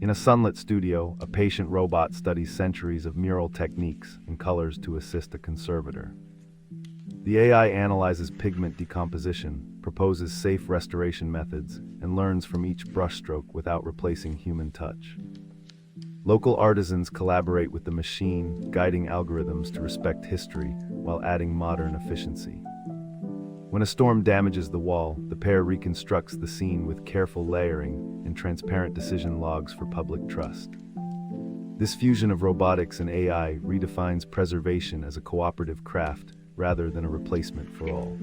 In a sunlit studio, a patient robot studies centuries of mural techniques and colors to assist a conservator. The AI analyzes pigment decomposition, proposes safe restoration methods, and learns from each brushstroke without replacing human touch. Local artisans collaborate with the machine, guiding algorithms to respect history while adding modern efficiency. When a storm damages the wall, the pair reconstructs the scene with careful layering and transparent decision logs for public trust. This fusion of robotics and AI redefines preservation as a cooperative craft rather than a replacement for all.